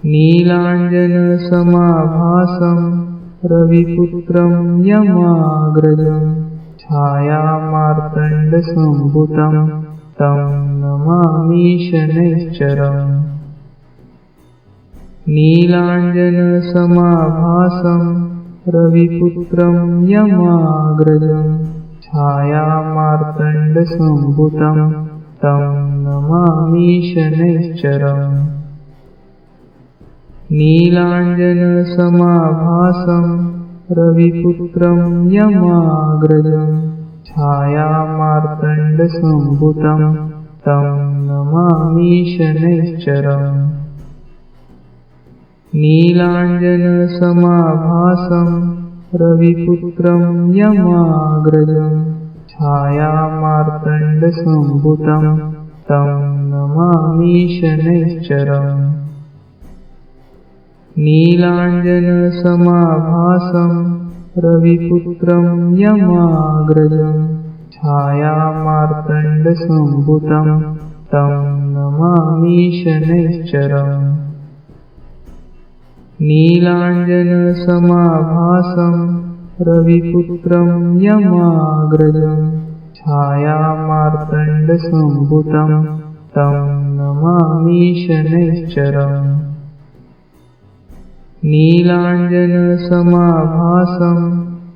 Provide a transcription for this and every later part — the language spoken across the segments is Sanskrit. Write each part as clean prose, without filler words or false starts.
नीलाञ्जनसमाभासं रविपुत्रं यमाग्रजं छायामार्तण्डसम्भुतं तं नमामि शनैश्चरम्। नीलाञ्जनसमाभासं रविपुत्रं यमाग्रजं छायामार्तण्डसम्भुतं तं नमामि शनैश्चरम्। नीलाञ्जनसमाभासं रविपुत्रं यमाग्रजं छायामार्तण्डसम्भुतं तं नमामि शनैश्चरम्। नीलाञ्जनसमाभासं रविपुत्रं यमाग्रजं छायामार्तण्डसम्भुतं तं नमामि शनैश्चरम्। नीलाञ्जनसमाभासं रविपुत्रं यमाग्रजं छायामार्तण्डसम्भुतं तं नमामि शनैश्चरम्। नीलाञ्जनसमाभासं रविपुत्रं यमाग्रजं छायामार्तण्डसम्भुतं तं नमामि शनैश्चरम्। नीलाञ्जनसमाभासं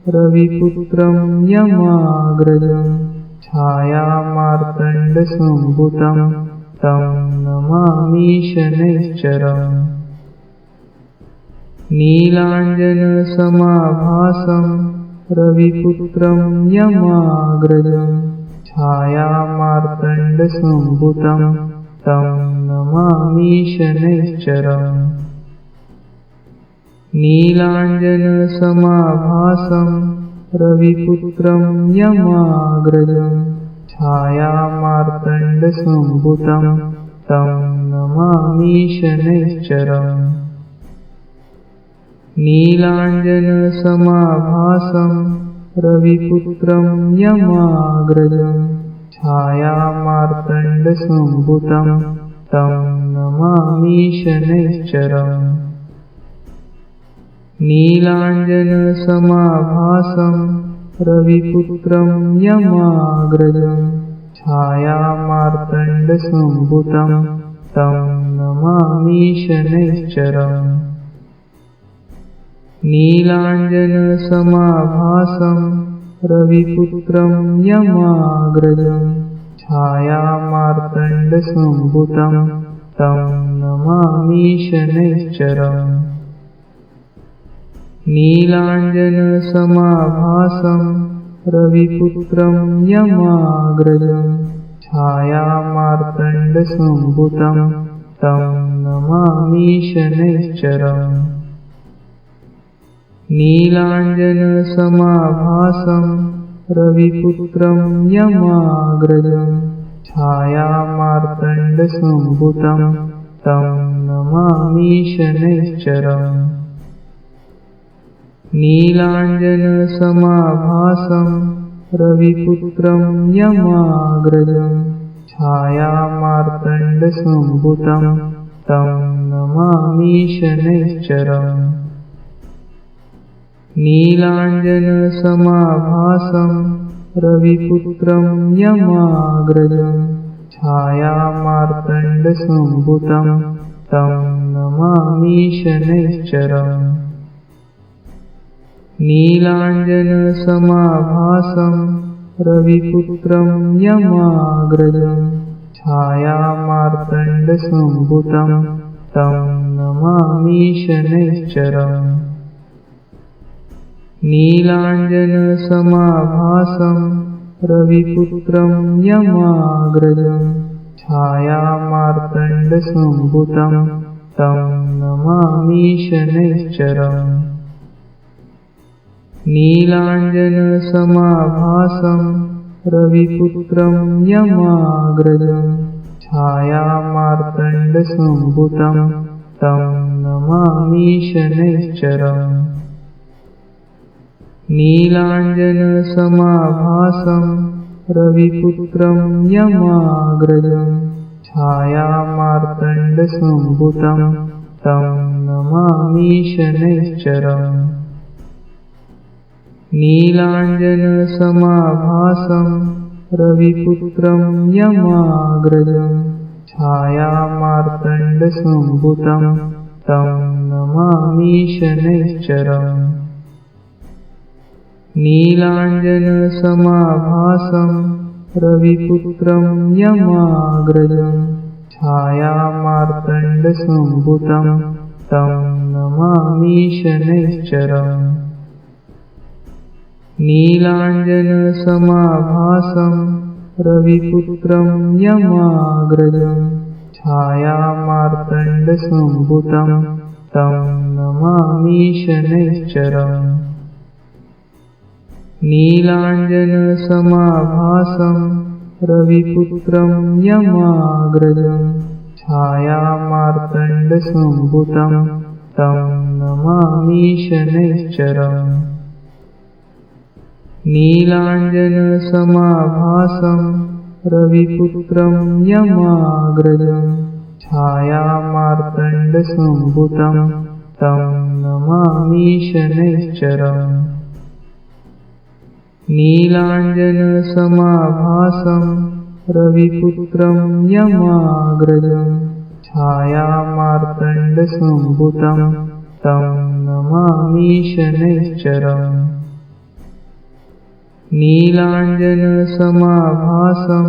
रविपुत्रं यमाग्रजं छायामार्तण्डसम्भुतं तं नमामि शनैश्चरम्। नीलाञ्जनसमाभासं रविपुत्रं यमाग्रजं छायामार्तण्डसम्भुतं तं नमामि शनैश्चरम्। नीलाञ्जनसमाभासं रविपुत्रं यमाग्रजं छायामार्तण्डसम्भुतं तं नमामि शनैश्चरम्। नीलाञ्जनसमाभासं रविपुत्रं यमाग्रजं छायामार्तण्डसम्भुतं तं नमामि शनैश्चरम्। नीलाञ्जनसमाभासं रविपुत्रं यमाग्रजं छायामार्तण्डसम्भुतं तं नमामि शनैश्चरम्। नीलाञ्जनसमाभासं रविपुत्रं यमाग्रजं छायामार्तण्डसम्भुतं तं नमामि शनैश्चरम्। नीलाञ्जनसमाभासं रविपुत्रं यमाग्रजं छायामार्तण्डसम्भुतं तं नमामि शनैश्चरम्। नीलाञ्जनसमाभासं रविपुत्रं यमाग्रजं छायामार्तण्डसम्भुतं तं नमामि शनैश्चरम्। नीलाञ्जनसमाभासं रविपुत्रं यमाग्रजं छायामार्तण्डसम्भुतं तं नमामि शनैश्चरम्। नीलाञ्जनसमाभासं रविपुत्रं यमाग्रजं छायामार्तण्डसम्भुतं तं नमामि शनैश्चरम्। नीलाञ्जनसमाभासं रविपुत्रं यमाग्रजं छायामार्तण्डसम्भुतं तं नमामि शनैश्चरम्। नीलाञ्जनसमाभासं रविपुत्रं यमाग्रजं छायामार्तण्डसम्भुतं तं नमामि शनैश्चरम्। नीलाञ्जनसमाभासं रविपुत्रं यमाग्रजं छायामार्तण्डसम्भुतं तं नमामि शनैश्चरम्। नीलाञ्जनसमाभासं रविपुत्रं यमाग्रजं छायामार्तण्डसम्भुतं तं नमामि शनैश्चरम् नीलाञ्जनसमाभासं रविपुत्रं यमाग्रजं छायामार्तण्डसम्भुतं तं नमामि शनैश्चरम् नीलाञ्जनसमाभासं रविपुत्रं यमाग्रजं छायामार्तण्डसम्भुतं तं नमामि शनैश्चरम् नीलाञ्जनसमाभासं रविपुत्रं यमाग्रजं छायामार्तण्डसम्भुतं तं नमामि शनैश्चरम् नीलाञ्जनसमाभासं रविपुत्रं यमाग्रजं छायामार्तण्डसम्भुतं तं नमामि शनैश्चरम् नीलाञ्जनसमाभासं रविपुत्रं यमाग्रजं छायामार्तण्डसम्भुतं तं नमामि शनैश्चरम् नीलाञ्जनसमाभासं रविपुत्रं यमाग्रजं छायामार्तण्डसम्भुतं तं नमामि शनैश्चरम् नीलाञ्जनसमाभासं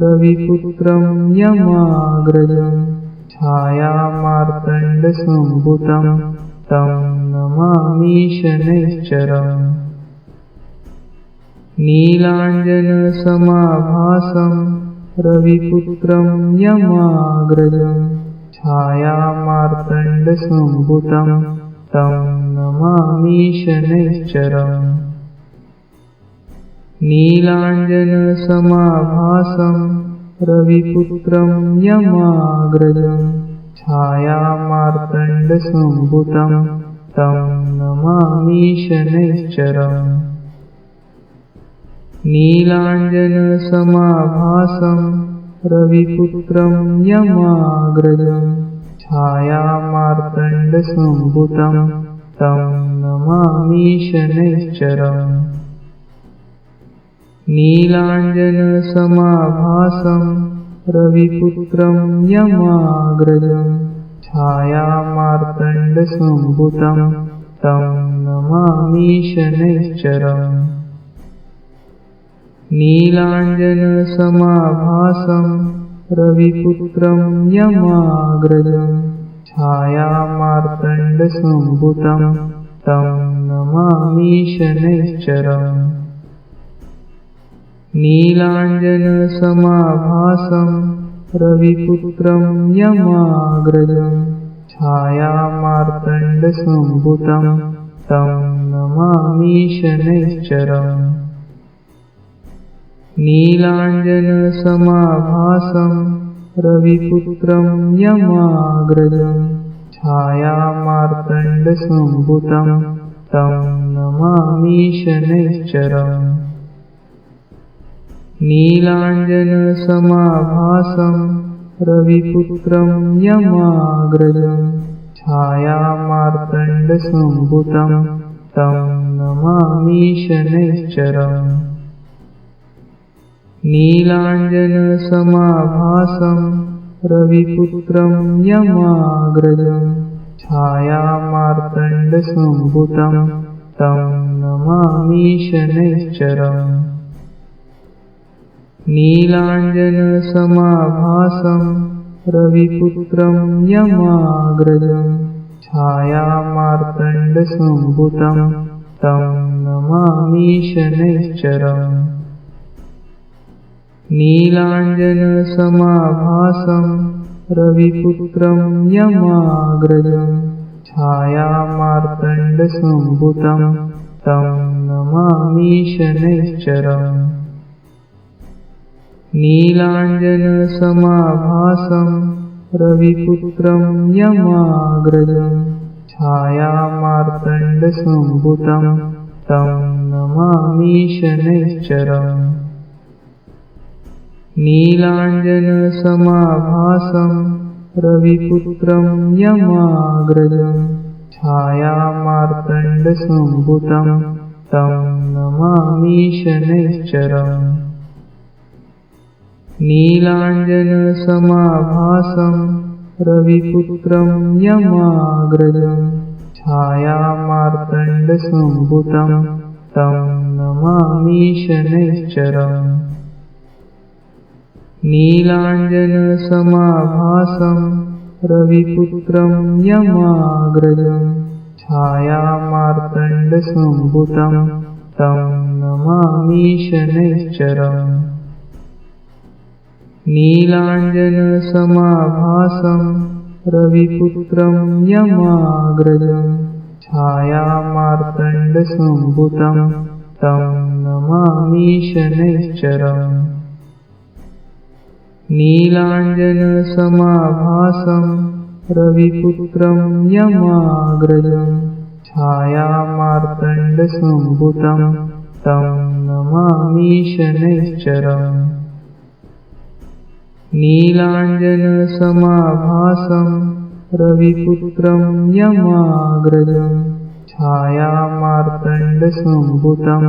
रविपुत्रं यमाग्रजं छायामार्तण्डसम्भुतं तं नमामि शनैश्चरम् नीलाञ्जनसमाभासं रविपुत्रं यमाग्रजं छायामार्तण्डसम्भुतं तं नमामि शनैश्चरम् नीलाञ्जनसमाभासं रविपुत्रं यमाग्रजं छायामार्तण्डसम्भुतं तं नमामि शनैश्चरम् नीलाञ्जनसमाभासं रविपुत्रं यमाग्रजं छायामार्तण्डसम्भुतं तं नमामि शनैश्चरम् नीलाञ्जनसमाभासं रविपुत्रं यमाग्रजं छायामार्तण्डसम्भुतं तं नमामि शनैश्चरम् नीलाञ्जनसमाभासं रविपुत्रं यमाग्रजं छायामार्तण्डसम्भुतं तं नमामि शनैश्चरम् नीलाञ्जनसमाभासं रविपुत्रं यमाग्रजं छायामार्तण्डसम्भुतं तं नमामि शनैश्चरम् नीलाञ्जनसमाभासं रविपुत्रं यमाग्रजं छायामार्तण्डसम्भुतं तं नमामि शनैश्चरम् नीलाञ्जनसमाभासं रविपुत्रं यमाग्रजं छायामार्तण्डसम्भुतं तं नमामि शनैश्चरम् नीलाञ्जनसमाभासं रविपुत्रं यमाग्रजं छायामार्तण्डसम्भुतं तं नमामि शनैश्चरम् नीलाञ्जनसमाभासं रविपुत्रं यमाग्रजं छायामार्तण्डसम्भुतं तं नमामि शनैश्चरम् नीलाञ्जनसमाभासं रविपुत्रं यमाग्रजं छायामार्तण्डसम्भुतं तं नमामि शनैश्चरम् नीलाञ्जनसमाभासं रविपुत्रं यमाग्रजं छायामार्तण्डसम्भुतं तं नमामि शनैश्चरम् नीलाञ्जनसमाभासं रविपुत्रं यमाग्रजं छायामार्तण्डसम्भुतं तं नमामि शनैश्चरम् नीलाञ्जनसमाभासं रविपुत्रं यमाग्रजं छायामार्तण्डसम्भुतं तं नमामि शनैश्चरम् नीलाञ्जनसमाभासं रविपुत्रं यमाग्रजं छायामार्तण्डसम्भुतं तं नमामि शनैश्चरम् नीलाञ्जनसमाभासं रविपुत्रं यमाग्रजं छायामार्तण्डसम्भुतं तं नमामि शनैश्चरम् नीलाञ्जनसमाभासं रविपुत्रं यमाग्रजं छायामार्तण्डसम्भुतं तं नमामि शनैश्चरम् नीलाञ्जनसमाभासं रविपुत्रं यमाग्रजं छायामार्तण्डसम्भुतं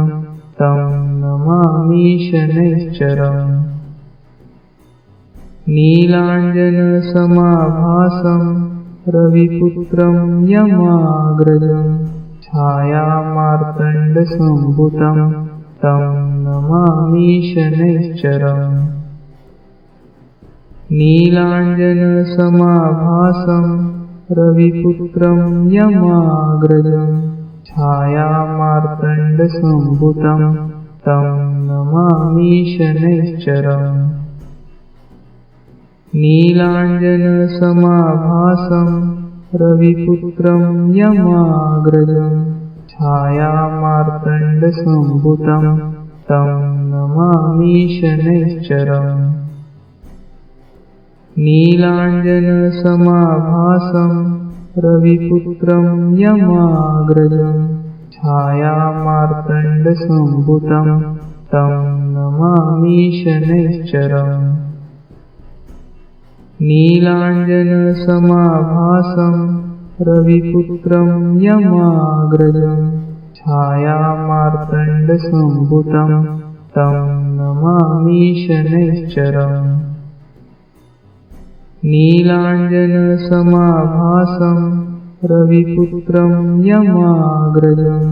तं नमामि शनैश्चरम् नीलाञ्जनसमाभासं रविपुत्रं यमाग्रजं छायामार्तण्डसम्भुतं तं नमामि शनैश्चरम् नीलाञ्जनसमाभासं रविपुत्रं यमाग्रजं छायामार्तण्डसम्भुतं तं नमामि शनैश्चरम् नीलाञ्जनसमाभासं रविपुत्रं यमाग्रजं छायामार्तण्डसम्भुतं तं नमामि शनैश्चरम् नीलाञ्जनसमाभासं रविपुत्रं यमाग्रजं छायामार्तण्डसम्भुतं तं नमामि शनैश्चरम् नीलाञ्जनसमाभासं रविपुत्रं यमाग्रजं छायामार्तण्डसम्भुतं तं नमामि शनैश्चरम् नीलाञ्जनसमाभासं रविपुत्रं यमाग्रजं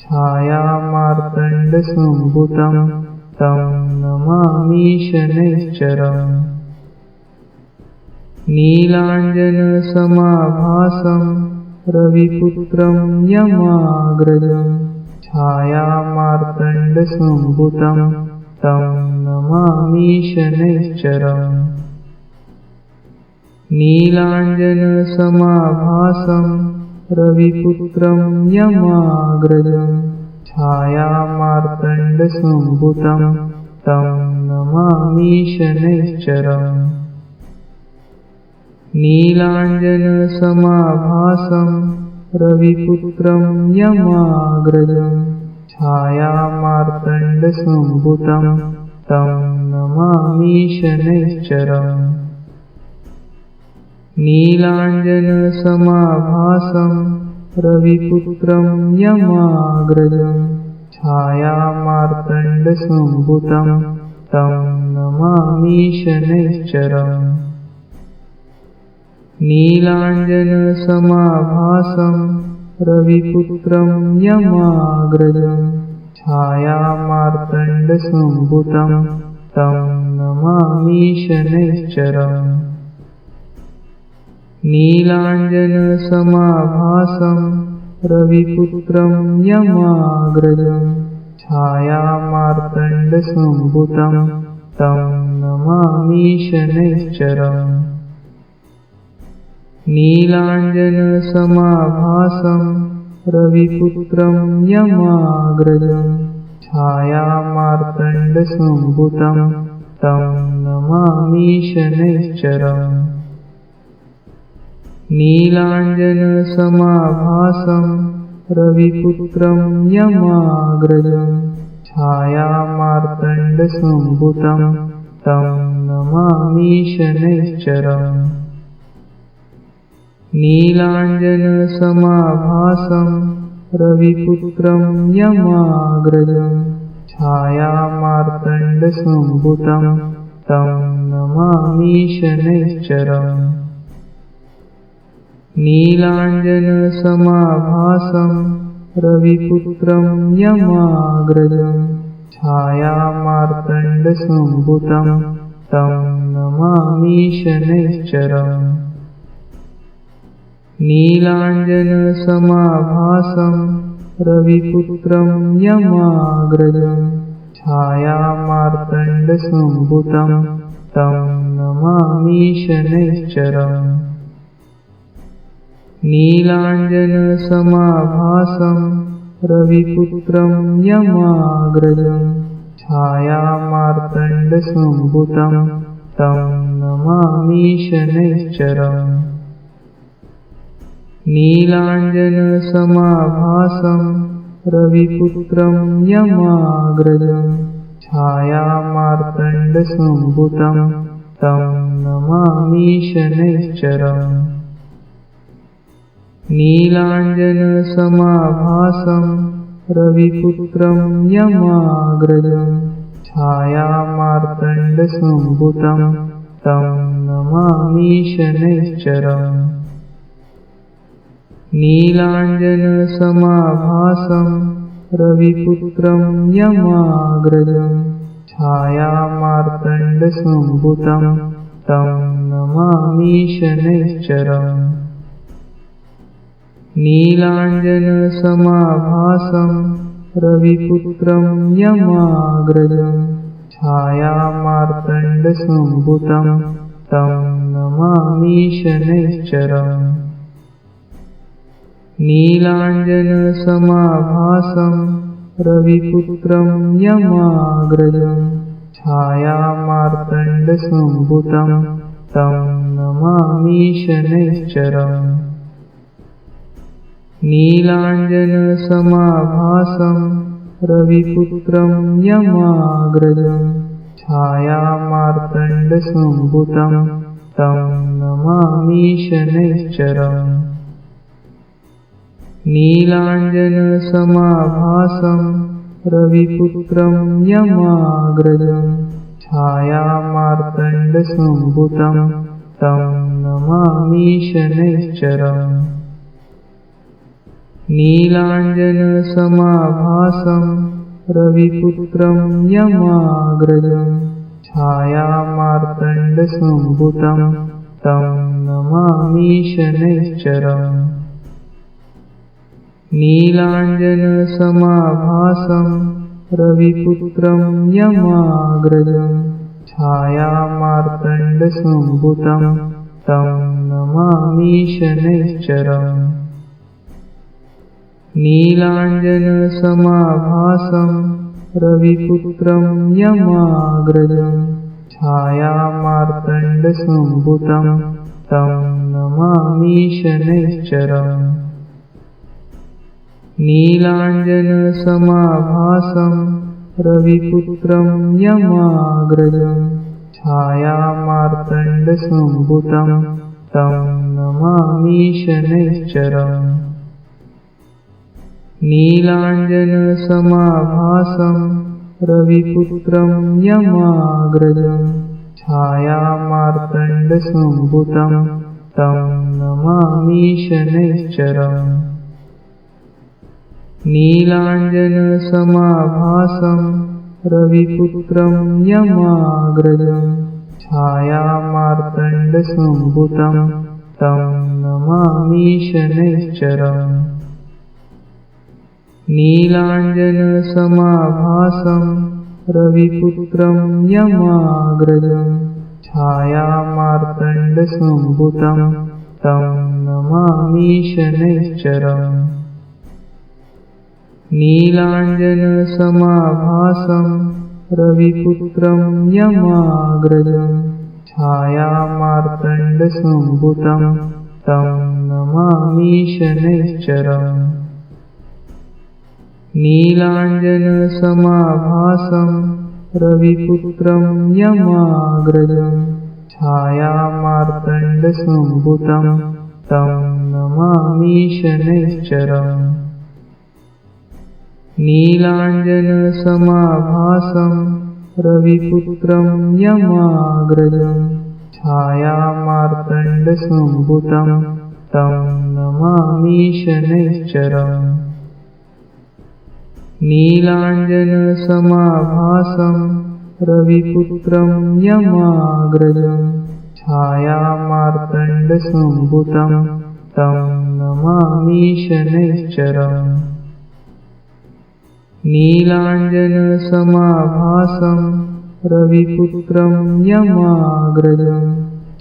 छायामार्तण्डसम्भुतं तं नमामि शनैश्चरम् नीलाञ्जनसमाभासं रविपुत्रं यमाग्रजं छायामार्तण्डसम्भुतं तं नमामि शनैश्चरम् नीलाञ्जनसमाभासं रविपुत्रं यमाग्रजं छायामार्तण्डसम्भुतं तं नमामि शनैश्चरम् नीलाञ्जनसमाभासं रविपुत्रं यमाग्रजं छायामार्तण्डसम्भुतं तं नमामि शनैश्चरम् नीलाञ्जनसमाभासं रविपुत्रं यमाग्रजं छायामार्तण्डसम्भुतं तं नमामि शनैश्चरम् नीलाञ्जनसमाभासं रविपुत्रं यमाग्रजं छायामार्तण्डसम्भुतं तं नमामि शनैश्चरम् नीलाञ्जनसमाभासं रविपुत्रं यमाग्रजं छायामार्तण्डसम्भुतं तं नमामि शनैश्चरम् नीलाञ्जनसमाभासं रविपुत्रं यमाग्रजं छायामार्तण्डसम्भुतं तं नमामि शनैश्चरम् नीलाञ्जनसमाभासं रविपुत्रं यमाग्रजं छायामार्तण्डसम्भुतं तं नमामि शनैश्चरम् नीलाञ्जनसमाभासं रविपुत्रं यमाग्रजं छायामार्तण्डसम्भुतं तं नमामि शनैश्चरम्। नीलाञ्जनसमाभासं रविपुत्रं यमाग्रजं छायामार्तण्डसम्भुतं तं नमामि शनैश्चरम्। नीलाञ्जनसमाभासं रविपुत्रं यमाग्रजं छायामार्तण्डसम्भुतं तं नमामि शनैश्चरम्। नीलाञ्जनसमाभासं रविपुत्रं यमाग्रजं छायामार्तण्डसम्भुतं तं नमामि शनैश्चरम्। नीलाञ्जनसमाभासं रविपुत्रं यमाग्रजं छायामार्तण्डसम्भुतं तं नमामि शनैश्चरम्। नीलाञ्जनसमाभासं रविपुत्रं यमाग्रजं छायामार्तण्डसम्भुतं तं नमामि शनैश्चरम्। नीलाञ्जनसमाभासं रविपुत्रं यमाग्रजं छायामार्तण्डसम्भुतं तं नमामि शनैश्चरम्। नीलाञ्जनसमाभासं रविपुत्रं यमाग्रजं छायामार्तण्डसम्भुतं तं नमामि शनैश्चरम्। नीलाञ्जनसमाभासं रविपुत्रं यमाग्रजं छायामार्तण्डसम्भुतं तं नमामि शनैश्चरम्। नीलाञ्जनसमाभासं रविपुत्रं यमाग्रजं छायामार्तण्डसम्भुतं तं नमामि शनैश्चरम्। नीलाञ्जनसमाभासं रविपुत्रं यमाग्रजं छायामार्तण्डसम्भुतं तं नमामि शनैश्चरम्। नीलाञ्जनसमाभासं रविपुत्रं यमाग्रजं छायामार्तण्डसम्भुतं तं नमामि शनैश्चरम्। नीलाञ्जनसमाभासं रविपुत्रं यमाग्रजं छायामार्तण्डसम्भुतं तं नमामि शनैश्चरम्। नीलाञ्जनसमाभासं रविपुत्रं यमाग्रजं छायामार्तण्डसम्भुतं तं नमामि शनैश्चरम्। नीलाञ्जनसमाभासं रविपुत्रं यमाग्रजं छायामार्तण्डसम्भुतं तं नमामि शनैश्चरम्। नीलाञ्जनसमाभासं रविपुत्रं यमाग्रजं छायामार्तण्डसम्भुतं तं नमामि शनैश्चरम्। नीलाञ्जनसमाभासं रविपुत्रं यमाग्रजं छायामार्तण्डसम्भुतं तं नमामि शनैश्चरम्। नीलाञ्जनसमाभासं रविपुत्रं यमाग्रजं छायामार्तण्डसम्भुतं तं नमामि शनैश्चरम्। नीलाञ्जनसमाभासं रविपुत्रं यमाग्रजं छायामार्तण्डसम्भुतं तं नमामि शनैश्चरम्। नीलाञ्जनसमाभासं रविपुत्रं यमाग्रजं छायामार्तण्डसम्भुतं तं नमामि शनैश्चरम् नीलाञ्जनसमाभासं रविपुत्रं यमाग्रजं छायामार्तण्डसम्भुतं तं नमामि शनैश्चरम् नीलाञ्जनसमाभासं रविपुत्रं यमाग्रजं छायामार्तण्डसम्भुतं तं नमामि शनैश्चरम् नीलाञ्जनसमाभासं रविपुत्रं यमाग्रजं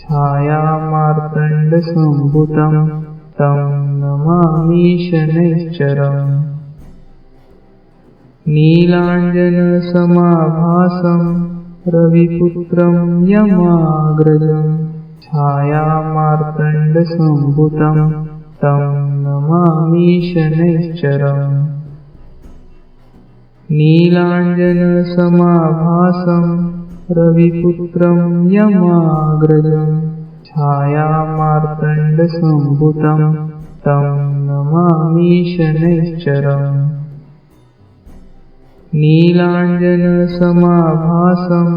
छायामार्तण्डसम्भुतं तं नमामि शनैश्चरम् नीलाञ्जनसमाभासं रविपुत्रं यमाग्रजं छायामार्तण्डसम्भुतं तं नमामि शनैश्चरम् नीलाञ्जनसमाभासं रविपुत्रं यमाग्रजं छायामार्तण्डसम्भुतं तं नमामि शनैश्चरम् नीलाञ्जनसमाभासं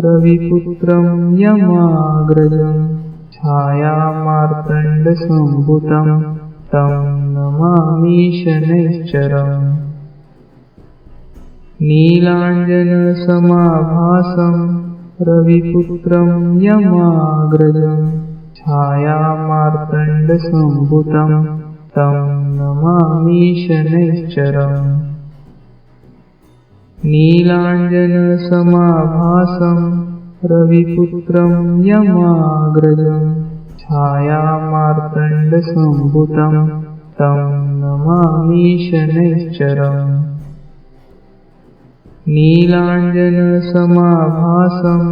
रविपुत्रं यमाग्रजं छायामार्तण्डसम्भुतं तं नमामि शनैश्चरम् नीलाञ्जनसमाभासं रविपुत्रं यमाग्रजं छायामार्तण्डसम्भुतं तं नमामि शनैश्चरम् नीलाञ्जनसमाभासं रविपुत्रं यमाग्रजं छायामार्तण्डसम्भुतं तं नमामि शनैश्चरम् नीलाञ्जनसमाभासं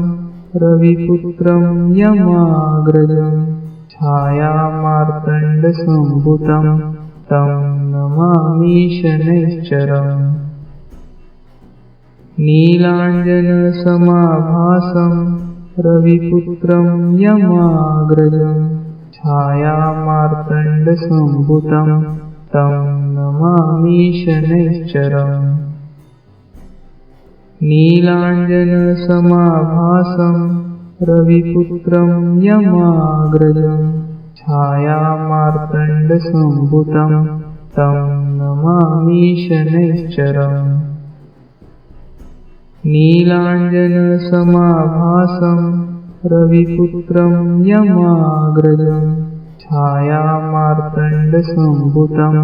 रविपुत्रं यमाग्रजं छायामार्तण्डसम्भुतं तं नमामि शनैश्चरम् नीलाञ्जनसमाभासं रविपुत्रं यमाग्रजं छायामार्तण्डसम्भुतं तं नमामि शनैश्चरम् नीलाञ्जनसमाभासं रविपुत्रं यमाग्रजं छायामार्तण्डसम्भुतं तं नमामि शनैश्चरम् नीलाञ्जनसमाभासं रविपुत्रं यमाग्रजं छायामार्तण्डसम्भुतं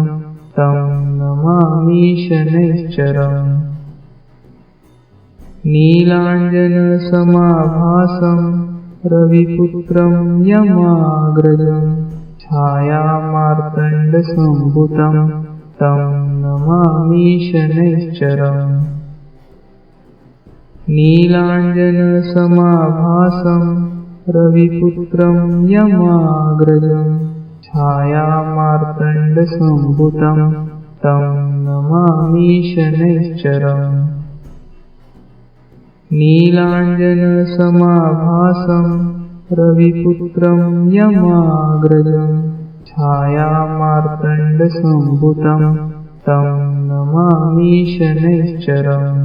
तं नमामि शनैश्चरम् नीलाञ्जनसमाभासं रविपुत्रं यमाग्रजं छायामार्तण्डसम्भुतं तं नमामि शनैश्चरम् नीलाञ्जनसमाभासं रविपुत्रं यमाग्रजं छायामार्तण्डसम्भुतं तं नमामि शनैश्चरम् नीलाञ्जनसमाभासं रविपुत्रं यमाग्रजं छायामार्तण्डसम्भुतं तं नमामि शनैश्चरम्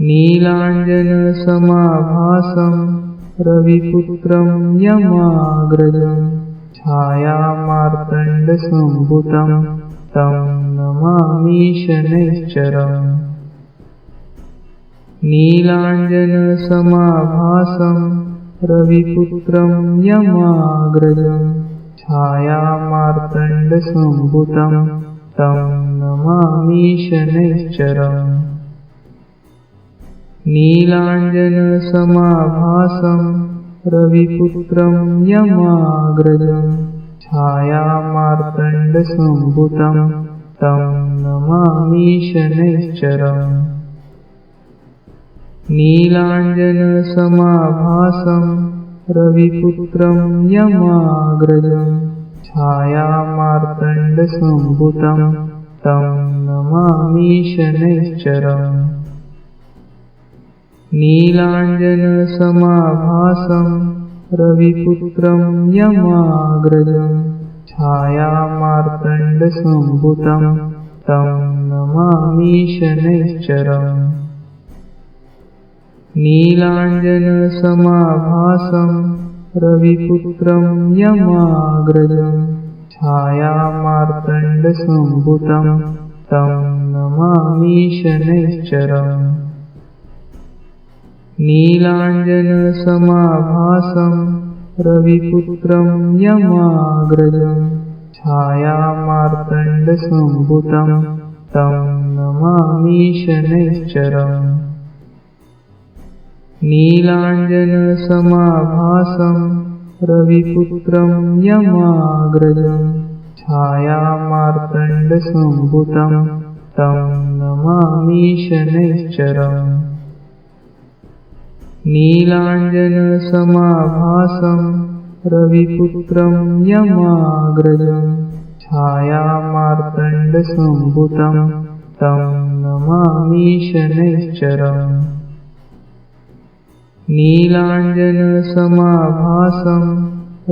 नीलाञ्जनसमाभासं रविपुत्रं यमाग्रजं छायामार्तण्डसम्भुतं तं नमामि शनैश्चरम् नीलाञ्जनसमाभासं रविपुत्रं यमाग्रजं छायामार्तण्डसम्भुतं तं नमामि शनैश्चरम् नीलाञ्जनसमाभासं रविपुत्रं यमाग्रजं छायामार्तण्डसम्भुतं तं नमामि शनैश्चरम् नीलाञ्जनसमाभासं रविपुत्रं यमाग्रजं छायामार्तण्डसम्भुतं तं नमामि शनैश्चरम् नीलाञ्जनसमाभासं रविपुत्रं यमाग्रजं छायामार्तण्डसम्भुतं तं नमामि शनैश्चरम् नीलाञ्जनसमाभासं रविपुत्रं यमाग्रजं छायामार्तण्डसम्भुतं तं नमामि शनैश्चरम् नीलाञ्जनसमाभासं रविपुत्रं यमाग्रजं छायामार्तण्डसम्भुतं तं नमामि शनैश्चरम् नीलाञ्जनसमाभासं रविपुत्रं यमाग्रजं छायामार्तण्डसम्भुतं तं नमामि शनैश्चरम् नीलाञ्जनसमाभासं रविपुत्रं यमाग्रजं छायामार्तण्डसम्भुतं तं नमामि शनैश्चरम् नीलाञ्जनसमाभासं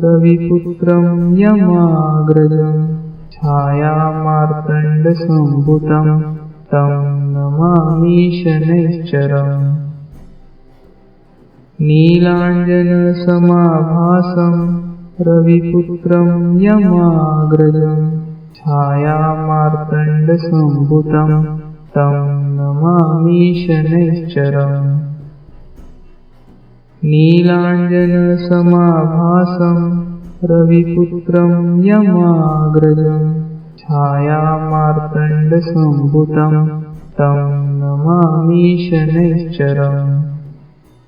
रविपुत्रं यमाग्रजं छायामार्तण्डसम्भुतं तं नमामि शनैश्चरम् नीलाञ्जनसमाभासं रविपुत्रं यमाग्रजं छायामार्तण्डसम्भुतं तं नमामि शनैश्चरम् नीलाञ्जनसमाभासं रविपुत्रं यमाग्रजं छायामार्तण्डसम्भुतं तं नमामि शनैश्चरम् नीलाञ्जनसमाभासं रविपुत्रं यमाग्रजं छायामार्तण्डसम्भुतं तं नमामि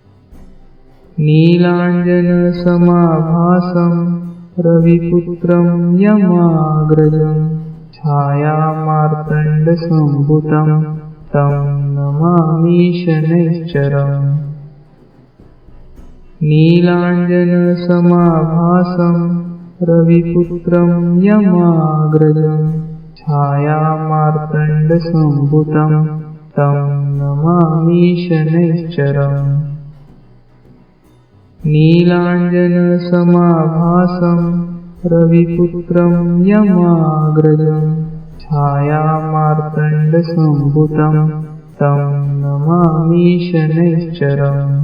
शनैश्चरम् नीलाञ्जनसमाभासं रविपुत्रं यमाग्रजं छायामार्तण्डसम्भुतं तं नमामि शनैश्चरम् नीलाञ्जनसमाभासं रविपुत्रं यमाग्रजं छायामार्तण्डसम्भुतं तं नमामि शनैश्चरम् नीलाञ्जनसमाभासं रविपुत्रं यमाग्रजं छायामार्तण्डसम्भुतं तं नमामि शनैश्चरम् नीलाञ्जनसमाभासं रविपुत्रं यमाग्रजं छायामार्तण्डसम्भुतं तं नमामि शनैश्चरम्